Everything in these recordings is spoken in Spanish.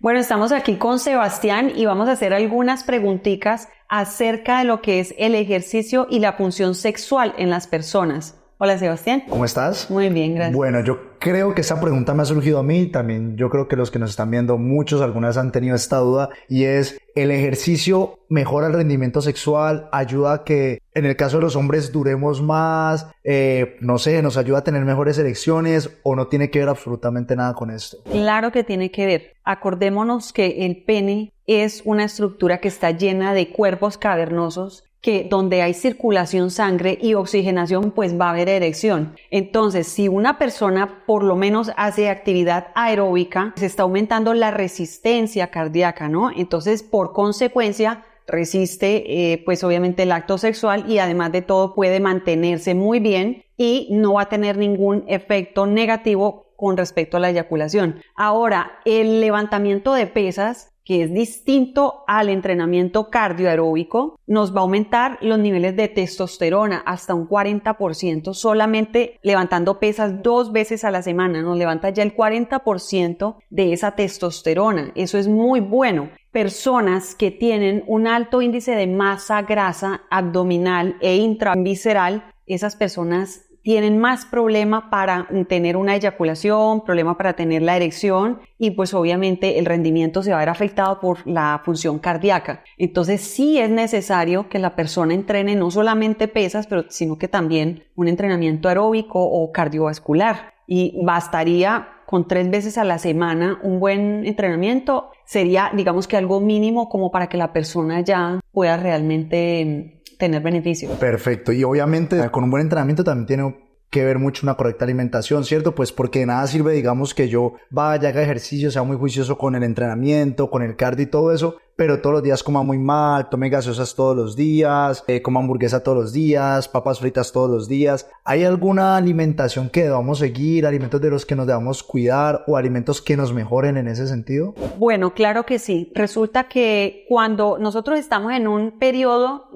Bueno, estamos aquí con Sebastián y vamos a hacer algunas preguntitas acerca de lo que es el ejercicio y la función sexual en las personas. Hola, Sebastián. ¿Cómo estás? Muy bien, gracias. Bueno, yo creo que esa pregunta me ha surgido a mí, también yo creo que los que nos están viendo, muchos, algunas han tenido esta duda, y es, ¿el ejercicio mejora el rendimiento sexual? ¿Ayuda a que en el caso de los hombres duremos más? No sé, ¿nos ayuda a tener mejores erecciones o no tiene que ver absolutamente nada con esto? Claro que tiene que ver. Acordémonos que el pene es una estructura que está llena de cuerpos cavernosos, que donde hay circulación sangre y oxigenación, pues va a haber erección. Entonces, si una persona por lo menos hace actividad aeróbica, se está aumentando la resistencia cardíaca, ¿no? Entonces, por consecuencia, resiste, pues obviamente el acto sexual y además de todo puede mantenerse muy bien y no va a tener ningún efecto negativo con respecto a la eyaculación. Ahora, el levantamiento de pesas, que es distinto al entrenamiento cardioaeróbico, nos va a aumentar los niveles de testosterona hasta un 40%, solamente levantando pesas 2 veces a la semana, nos levanta ya el 40% de esa testosterona. Eso es muy bueno. Personas que tienen un alto índice de masa grasa abdominal e intravisceral, esas personas tienen más problema para tener una eyaculación, problema para tener la erección y pues obviamente el rendimiento se va a ver afectado por la función cardíaca. Entonces sí es necesario que la persona entrene no solamente pesas, sino que también un entrenamiento aeróbico o cardiovascular. Y bastaría con 3 veces a la semana un buen entrenamiento, sería digamos que algo mínimo como para que la persona ya pueda realmente tener beneficio. Perfecto, y obviamente con un buen entrenamiento también tiene que ver mucho una correcta alimentación, ¿cierto? Pues porque de nada sirve, digamos, que yo vaya, haga ejercicio, sea muy juicioso con el entrenamiento, con el cardio y todo eso, pero todos los días coma muy mal, tome gaseosas todos los días, coma hamburguesa todos los días, papas fritas todos los días. ¿Hay alguna alimentación que debamos seguir, alimentos de los que nos debamos cuidar o alimentos que nos mejoren en ese sentido? Bueno, claro que sí. Resulta que cuando nosotros estamos en un periodo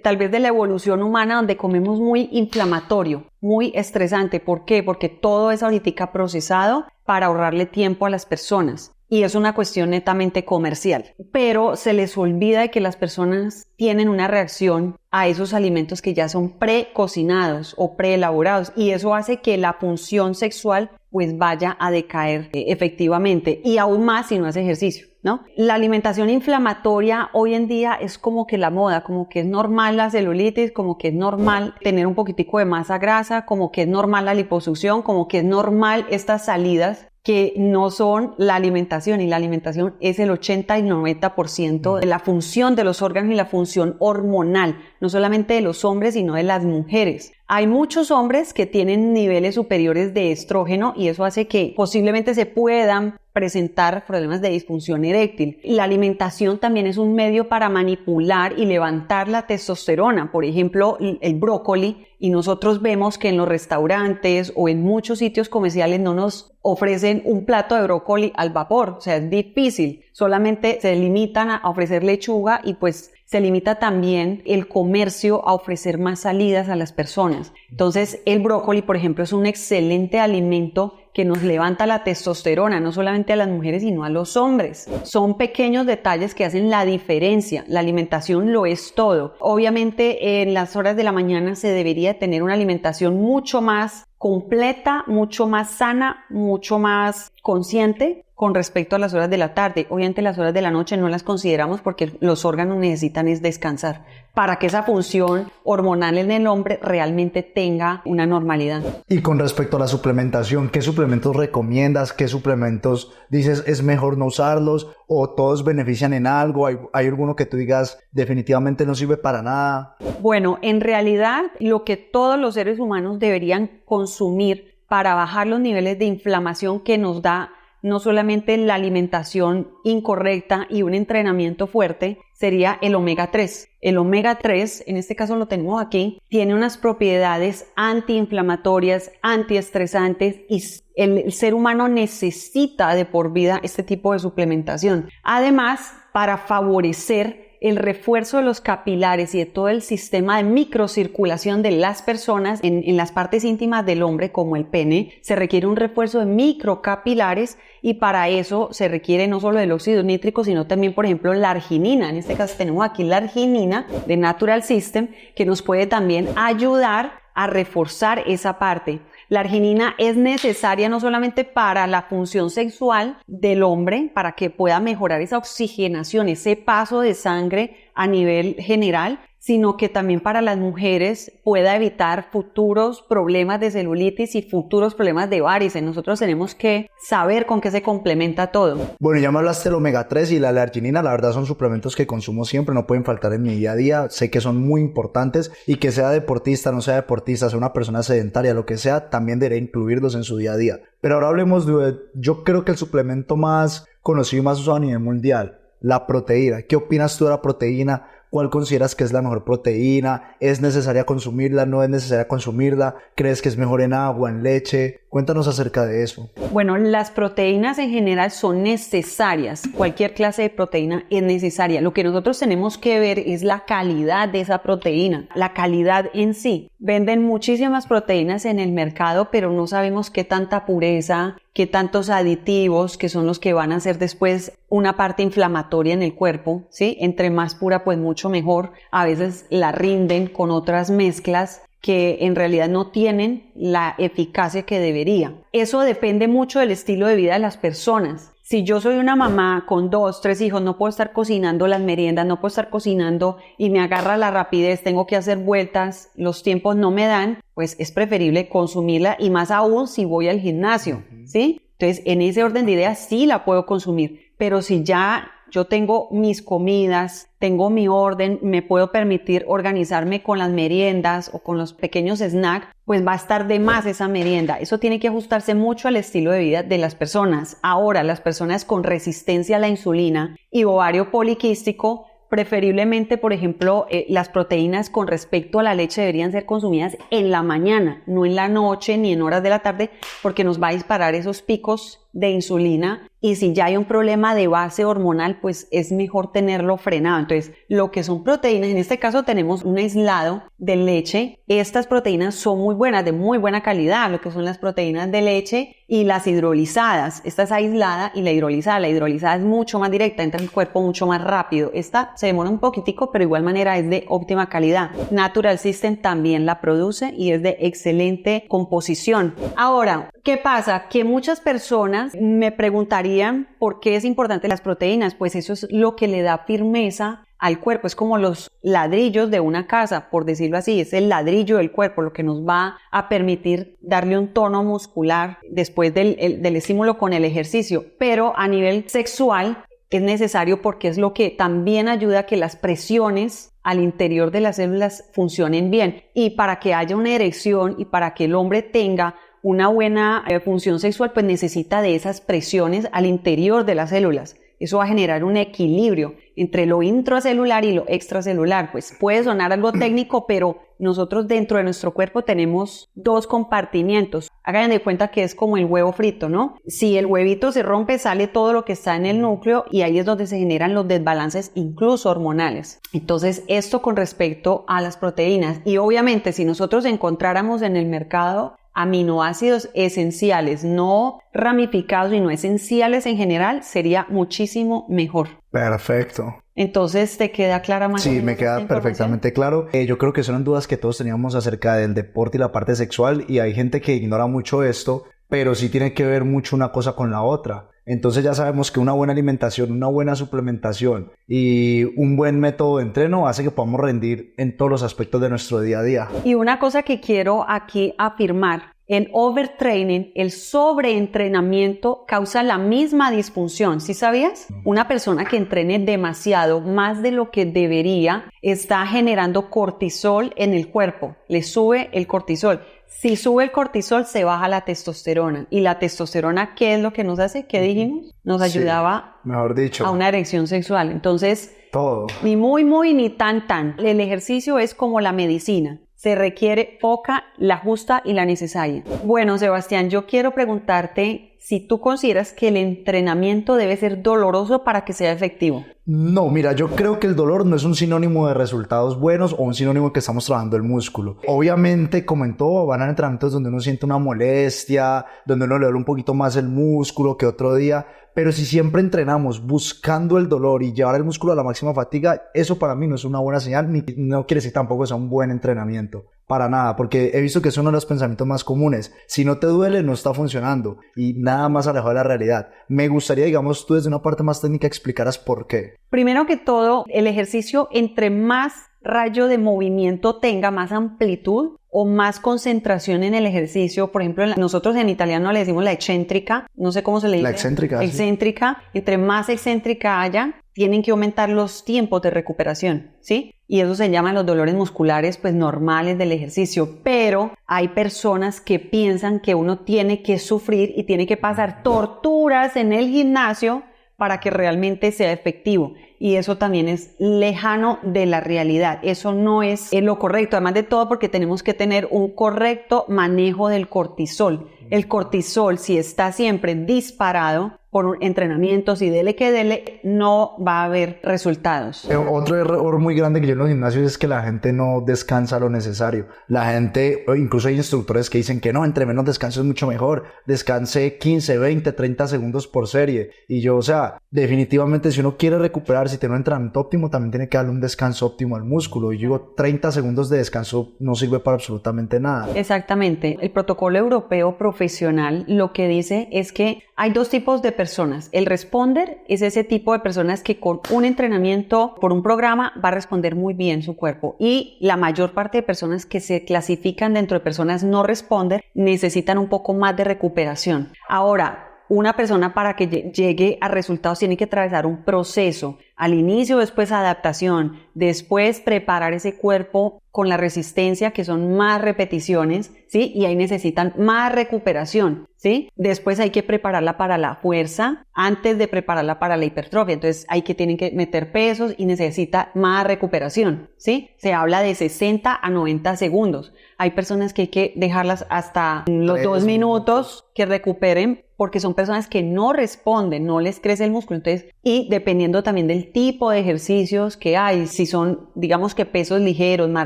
tal vez de la evolución humana donde comemos muy inflamatorio, muy estresante. ¿Por qué? Porque todo es ahorita procesado para ahorrarle tiempo a las personas. Y es una cuestión netamente comercial. Pero se les olvida de que las personas tienen una reacción a esos alimentos que ya son precocinados o preelaborados. Y eso hace que la función sexual pues vaya a decaer efectivamente. Y aún más si no hace ejercicio, ¿no? La alimentación inflamatoria hoy en día es como que la moda, como que es normal la celulitis, como que es normal tener un poquitico de masa grasa, como que es normal la liposucción, como que es normal estas salidas que no son la alimentación, y la alimentación es el 80 y 90% de la función de los órganos y la función hormonal, no solamente de los hombres, sino de las mujeres. Hay muchos hombres que tienen niveles superiores de estrógeno y eso hace que posiblemente se puedan presentar problemas de disfunción eréctil. La alimentación también es un medio para manipular y levantar la testosterona, por ejemplo, el brócoli, y nosotros vemos que en los restaurantes o en muchos sitios comerciales no nos ofrecen un plato de brócoli al vapor, o sea, es difícil, solamente se limitan a ofrecer lechuga y pues se limita también el comercio a ofrecer más salidas a las personas. Entonces, el brócoli, por ejemplo, es un excelente alimento que nos levanta la testosterona, no solamente a las mujeres, sino a los hombres. Son pequeños detalles que hacen la diferencia. La alimentación lo es todo. Obviamente, en las horas de la mañana se debería tener una alimentación mucho más completa, mucho más sana, mucho más consciente con respecto a las horas de la tarde. Obviamente las horas de la noche no las consideramos porque los órganos necesitan es descansar para que esa función hormonal en el hombre realmente tenga una normalidad. Y con respecto a la suplementación, ¿qué suplementos recomiendas? ¿Qué suplementos dices es mejor no usarlos? ¿O todos benefician en algo? ¿Hay alguno que tú digas definitivamente no sirve para nada? Bueno, en realidad lo que todos los seres humanos deberían consumir para bajar los niveles de inflamación que nos da no solamente la alimentación incorrecta y un entrenamiento fuerte, sería el omega 3. El omega 3, en este caso lo tenemos aquí, tiene unas propiedades antiinflamatorias, antiestresantes y el ser humano necesita de por vida este tipo de suplementación. Además, para favorecer el refuerzo de los capilares y de todo el sistema de microcirculación de las personas en las partes íntimas del hombre, como el pene, se requiere un refuerzo de microcapilares y para eso se requiere no solo del óxido nítrico, sino también, por ejemplo, la arginina. En este caso tenemos aquí la arginina de Natural System, que nos puede también ayudar a reforzar esa parte. La arginina es necesaria no solamente para la función sexual del hombre, para que pueda mejorar esa oxigenación, ese paso de sangre a nivel general, sino que también para las mujeres pueda evitar futuros problemas de celulitis y futuros problemas de varices. Nosotros tenemos que saber con qué se complementa todo. Bueno, ya me hablaste del omega 3 y la arginina, la verdad son suplementos que consumo siempre, no pueden faltar en mi día a día, sé que son muy importantes y que sea deportista, no sea deportista, sea una persona sedentaria, lo que sea, también deberé incluirlos en su día a día. Pero ahora hablemos de, yo creo que el suplemento más conocido y más usado a nivel mundial, la proteína. ¿Qué opinas tú de la proteína? ¿Cuál consideras que es la mejor proteína? ¿Es necesaria consumirla? ¿No es necesaria consumirla? ¿Crees que es mejor en agua, en leche? Cuéntanos acerca de eso. Bueno, las proteínas en general son necesarias. Cualquier clase de proteína es necesaria. Lo que nosotros tenemos que ver es la calidad de esa proteína, la calidad en sí. Venden muchísimas proteínas en el mercado, pero no sabemos qué tanta pureza, qué tantos aditivos, que son los que van a hacer después una parte inflamatoria en el cuerpo, ¿sí? Entre más pura, pues mucho mejor. A veces la rinden con otras mezclas que en realidad no tienen la eficacia que debería. Eso depende mucho del estilo de vida de las personas. Si yo soy una mamá con 2, 3 hijos, no puedo estar cocinando las meriendas, no puedo estar cocinando y me agarra la rapidez, tengo que hacer vueltas, los tiempos no me dan, pues es preferible consumirla y más aún si voy al gimnasio, ¿sí? Entonces, en ese orden de ideas sí la puedo consumir, pero si ya yo tengo mis comidas, tengo mi orden, me puedo permitir organizarme con las meriendas o con los pequeños snacks, pues va a estar de más esa merienda. Eso tiene que ajustarse mucho al estilo de vida de las personas. Ahora, las personas con resistencia a la insulina y ovario poliquístico, preferiblemente, por ejemplo, las proteínas con respecto a la leche deberían ser consumidas en la mañana, no en la noche ni en horas de la tarde, porque nos va a disparar esos picos de insulina y si ya hay un problema de base hormonal, pues es mejor tenerlo frenado. Entonces, lo que son proteínas, en este caso tenemos un aislado de leche. Estas proteínas son muy buenas, de muy buena calidad, lo que son las proteínas de leche y las hidrolizadas. Esta es aislada y la hidrolizada. La hidrolizada es mucho más directa, entra en el cuerpo mucho más rápido. Esta se demora un poquitico, pero de igual manera es de óptima calidad. Natural System también la produce y es de excelente composición. Ahora, ¿qué pasa? Que muchas personas me preguntarían por qué es importante las proteínas. Pues eso es lo que le da firmeza al cuerpo, es como los ladrillos de una casa, por decirlo así, es el ladrillo del cuerpo, lo que nos va a permitir darle un tono muscular después del estímulo con el ejercicio, pero a nivel sexual es necesario porque es lo que también ayuda a que las presiones al interior de las células funcionen bien y para que haya una erección y para que el hombre tenga una buena función sexual, pues necesita de esas presiones al interior de las células. Eso va a generar un equilibrio entre lo intracelular y lo extracelular. Pues puede sonar algo técnico, pero nosotros dentro de nuestro cuerpo tenemos 2 compartimientos. Hagan de cuenta que es como el huevo frito, ¿no? Si el huevito se rompe, sale todo lo que está en el núcleo y ahí es donde se generan los desbalances, incluso hormonales. Entonces, esto con respecto a las proteínas. Y obviamente, si nosotros encontráramos en el mercado aminoácidos esenciales, no ramificados, sino esenciales en general, sería muchísimo mejor. Perfecto. Entonces, ¿te queda clara más? Sí, me queda perfectamente claro. Yo creo que son dudas que todos teníamos acerca del deporte y la parte sexual y hay gente que ignora mucho esto, pero sí tiene que ver mucho una cosa con la otra. Entonces ya sabemos que una buena alimentación, una buena suplementación y un buen método de entreno hace que podamos rendir en todos los aspectos de nuestro día a día. Y una cosa que quiero aquí afirmar, el overtraining, el sobreentrenamiento causa la misma disfunción, ¿sí sabías? Una persona que entrene demasiado, más de lo que debería, está generando cortisol en el cuerpo, le sube el cortisol. Si sube el cortisol, se baja la testosterona. ¿Y la testosterona qué es lo que nos hace? ¿Qué dijimos? Nos ayudaba, mejor dicho, a una erección sexual. Entonces, todo. Ni muy, ni tan. El ejercicio es como la medicina. Se requiere poca, la justa y la necesaria. Bueno, Sebastián, yo quiero preguntarte si tú consideras que el entrenamiento debe ser doloroso para que sea efectivo. No, mira, yo creo que el dolor no es un sinónimo de resultados buenos o un sinónimo de que estamos trabajando el músculo. Obviamente, como en todo, van a entrenamientos donde uno siente una molestia, donde uno le duele un poquito más el músculo que otro día, pero si siempre entrenamos buscando el dolor y llevar el músculo a la máxima fatiga, eso para mí no es una buena señal, ni no quiere decir tampoco que sea un buen entrenamiento. Para nada, porque he visto que es uno de los pensamientos más comunes. Si no te duele, no está funcionando y nada más alejado de la realidad. Me gustaría, digamos, tú desde una parte más técnica explicaras por qué. Primero que todo, el ejercicio, entre más rayo de movimiento tenga, más amplitud o más concentración en el ejercicio. Por ejemplo, nosotros en italiano le decimos la excéntrica, no sé cómo se le dice. La excéntrica. Excéntrica. Sí. Entre más excéntrica haya, tienen que aumentar los tiempos de recuperación, ¿sí? Y eso se llaman los dolores musculares, pues normales del ejercicio. Pero hay personas que piensan que uno tiene que sufrir y tiene que pasar torturas en el gimnasio para que realmente sea efectivo. Y eso también es lejano de la realidad. Eso no es lo correcto. Además de todo, porque tenemos que tener un correcto manejo del cortisol. El cortisol, si está siempre disparado por entrenamientos y dele que dele, no va a haber resultados. Otro error muy grande que yo en los gimnasios es que la gente no descansa lo necesario. La gente, incluso hay instructores que dicen que no, entre menos descanso es mucho mejor. Descanse 15, 20, 30 segundos por serie. Y yo, o sea, definitivamente si uno quiere recuperar, si tiene un entrenamiento óptimo, también tiene que darle un descanso óptimo al músculo. Y yo digo, 30 segundos de descanso no sirve para absolutamente nada. Exactamente. El protocolo europeo profesional lo que dice es que hay dos tipos de personas. El responder es ese tipo de personas que con un entrenamiento por un programa va a responder muy bien su cuerpo, y la mayor parte de personas que se clasifican dentro de personas no responder necesitan un poco más de recuperación. Ahora, una persona para que llegue a resultados tiene que atravesar un proceso. Al inicio, después adaptación, después preparar ese cuerpo con la resistencia, que son más repeticiones, ¿sí? Y ahí necesitan más recuperación, ¿sí? Después hay que prepararla para la fuerza antes de prepararla para la hipertrofia. Entonces tienen que meter pesos y necesita más recuperación, ¿sí? Se habla de 60 a 90 segundos. Hay personas que hay que dejarlas hasta los 2 minutos que recuperen, porque son personas que no responden, no les crece el músculo. Entonces, y dependiendo también del tipo de ejercicios que hay, si son, digamos que pesos ligeros, más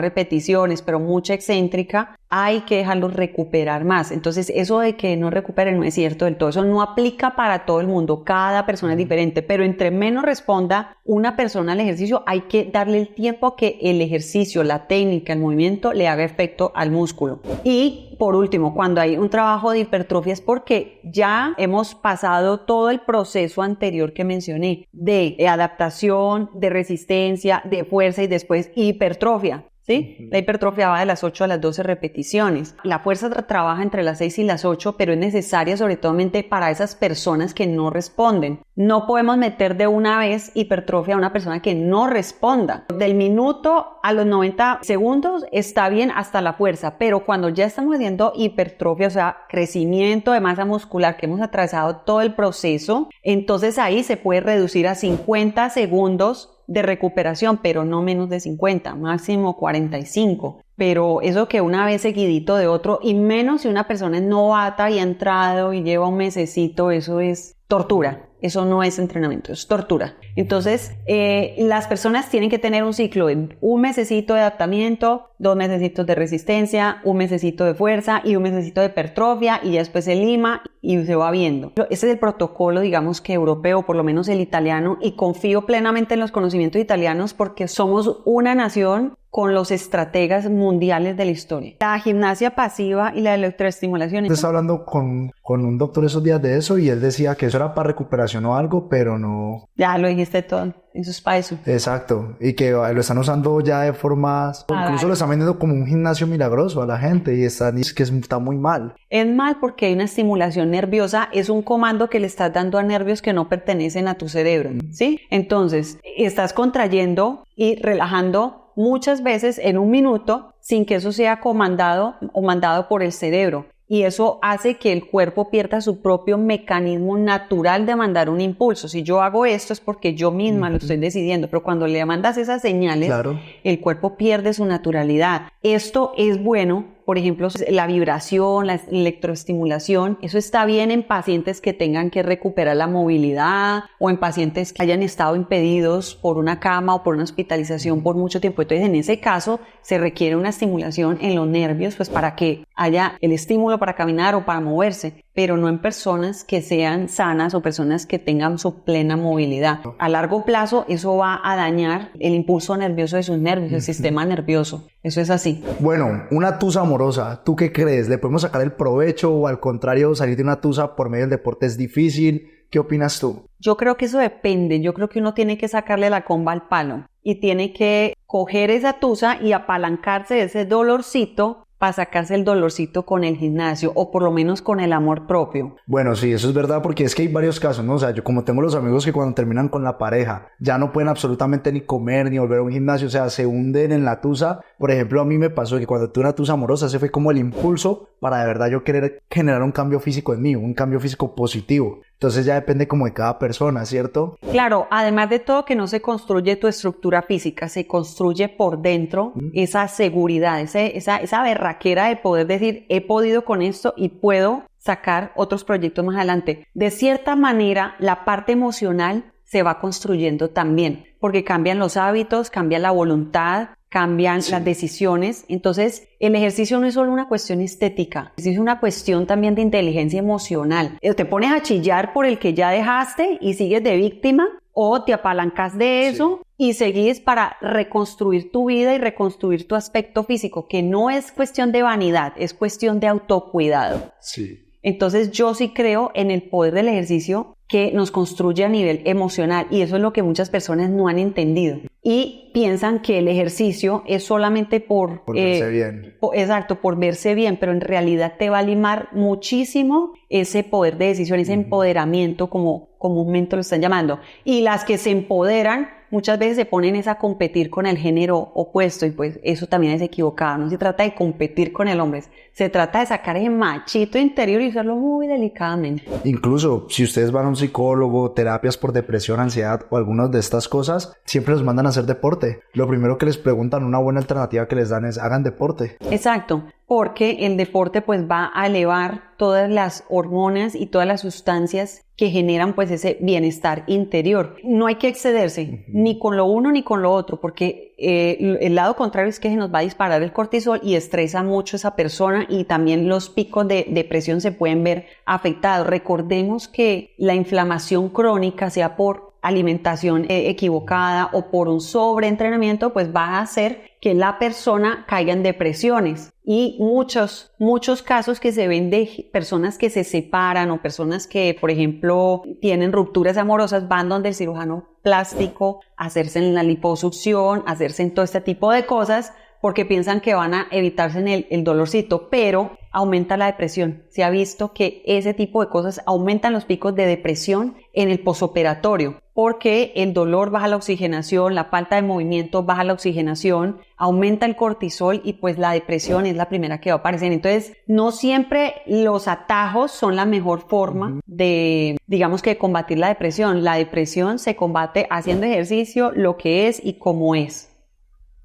repeticiones, pero mucha excéntrica, hay que dejarlos recuperar más. Entonces, eso de que no recuperen no es cierto del todo. Eso no aplica para todo el mundo. Cada persona es diferente, pero entre menos responda una persona al ejercicio, hay que darle el tiempo a que el ejercicio, la técnica, el movimiento le haga efecto al músculo. Y por último, cuando hay un trabajo de hipertrofia es porque ya hemos pasado todo el proceso anterior que mencioné de adaptación, de resistencia, de fuerza y después hipertrofia. ¿Sí? La hipertrofia va de las 8 a las 12 repeticiones. La fuerza trabaja entre las 6 y las 8, pero es necesaria sobre todo para esas personas que no responden. No podemos meter de una vez hipertrofia a una persona que no responda. Del minuto a los 90 segundos está bien hasta la fuerza, pero cuando ya estamos haciendo hipertrofia, o sea, crecimiento de masa muscular, que hemos atravesado todo el proceso, entonces ahí se puede reducir a 50 segundos de recuperación, pero no menos de 50, máximo 45. Pero eso que una vez seguidito de otro, y menos si una persona es novata y ha entrado y lleva un mesecito, eso es tortura. Eso no es entrenamiento, es tortura. Entonces, las personas tienen que tener un ciclo de un mesecito de adaptamiento, 2 mesecitos de resistencia, un mesecito de fuerza y un mesecito de hipertrofia, y ya después se lima y se va viendo. Ese es el protocolo, digamos que europeo, por lo menos el italiano, y confío plenamente en los conocimientos italianos porque somos una nación con los estrategas mundiales de la historia. La gimnasia pasiva y la electroestimulación. Estaba hablando con un doctor esos días de eso y él decía que eso era para recuperación o algo, pero no. Ya lo dijiste todo, eso es para eso. Exacto, y que lo están usando ya de formas, incluso lo están vendiendo como un gimnasio milagroso a la gente y es que está muy mal. Es mal porque hay una estimulación nerviosa, es un comando que le estás dando a nervios que no pertenecen a tu cerebro, ¿sí? Entonces, estás contrayendo y relajando muchas veces en un minuto sin que eso sea comandado o mandado por el cerebro. Y eso hace que el cuerpo pierda su propio mecanismo natural de mandar un impulso. Si yo hago esto es porque yo misma lo estoy decidiendo, pero cuando le mandas esas señales, claro, el cuerpo pierde su naturalidad. Esto es bueno por ejemplo, la vibración, la electroestimulación, eso está bien en pacientes que tengan que recuperar la movilidad o en pacientes que hayan estado impedidos por una cama o por una hospitalización por mucho tiempo. Entonces, en ese caso, se requiere una estimulación en los nervios, pues para que haya el estímulo para caminar o para moverse, pero no en personas que sean sanas o personas que tengan su plena movilidad. A largo plazo, eso va a dañar el impulso nervioso de sus nervios, el sistema nervioso. Eso es así. Bueno, una tusa amorosa, ¿tú qué crees? ¿Le podemos sacar el provecho o al contrario salir de una tusa por medio del deporte es difícil? ¿Qué opinas tú? Yo creo que eso depende. Yo creo que uno tiene que sacarle la comba al palo y tiene que coger esa tusa y apalancarse de ese dolorcito para sacarse el dolorcito con el gimnasio o por lo menos con el amor propio. Bueno, sí, eso es verdad porque es que hay varios casos, ¿no? O sea, yo como tengo los amigos que cuando terminan con la pareja ya no pueden absolutamente ni comer ni volver a un gimnasio, o sea, se hunden en la tusa. Por ejemplo, a mí me pasó que cuando tuve una tusa amorosa, ese fue como el impulso para de verdad yo querer generar un cambio físico en mí, un cambio físico positivo. Entonces ya depende como de cada persona, ¿cierto? Claro, además de todo que no se construye tu estructura física, se construye por dentro esa seguridad, esa berraquera de poder decir, he podido con esto y puedo sacar otros proyectos más adelante. De cierta manera, la parte emocional se va construyendo también, porque cambian los hábitos, cambia la voluntad, cambian las decisiones. Entonces, el ejercicio no es solo una cuestión estética, es una cuestión también de inteligencia emocional. Te pones a chillar por el que ya dejaste y sigues de víctima, o te apalancas de eso y seguís para reconstruir tu vida y reconstruir tu aspecto físico, que no es cuestión de vanidad, es cuestión de autocuidado. Sí. Entonces, yo sí creo en el poder del ejercicio que nos construye a nivel emocional, y eso es lo que muchas personas no han entendido y piensan que el ejercicio es solamente por verse bien. Exacto, por verse bien, pero en realidad te va a limar muchísimo ese poder de decisión, ese empoderamiento, como comúnmente lo están llamando. Y las que se empoderan muchas veces se ponen a competir con el género opuesto, y pues eso también es equivocado. No se trata de competir con el hombre, se trata de sacar ese machito interior y usarlo muy delicadamente. Incluso si ustedes van a un psicólogo, terapias por depresión, ansiedad o algunas de estas cosas, siempre los mandan a hacer deporte. Lo primero que les preguntan, una buena alternativa que les dan es hagan deporte. Exacto, porque el deporte pues va a elevar todas las hormonas y todas las sustancias que generan pues ese bienestar interior. No hay que excederse ni con lo uno ni con lo otro, porque el lado contrario es que se nos va a disparar el cortisol y estresa mucho a esa persona, y también los picos de depresión se pueden ver afectados. Recordemos que la inflamación crónica, sea por alimentación equivocada o por un sobreentrenamiento, pues va a hacer que la persona caiga en depresiones. Y muchos casos que se ven de personas que se separan o personas que, por ejemplo, tienen rupturas amorosas, van donde el cirujano plástico a hacerse en la liposucción, a hacerse en todo este tipo de cosas, porque piensan que van a evitarse en el dolorcito, pero aumenta la depresión. Se ha visto que ese tipo de cosas aumentan los picos de depresión en el posoperatorio, porque el dolor baja la oxigenación, la falta de movimiento baja la oxigenación, aumenta el cortisol, y pues la depresión es la primera que va a aparecer. Entonces, no siempre los atajos son la mejor forma de, digamos, que combatir la depresión. La depresión se combate haciendo ejercicio, lo que es y cómo es.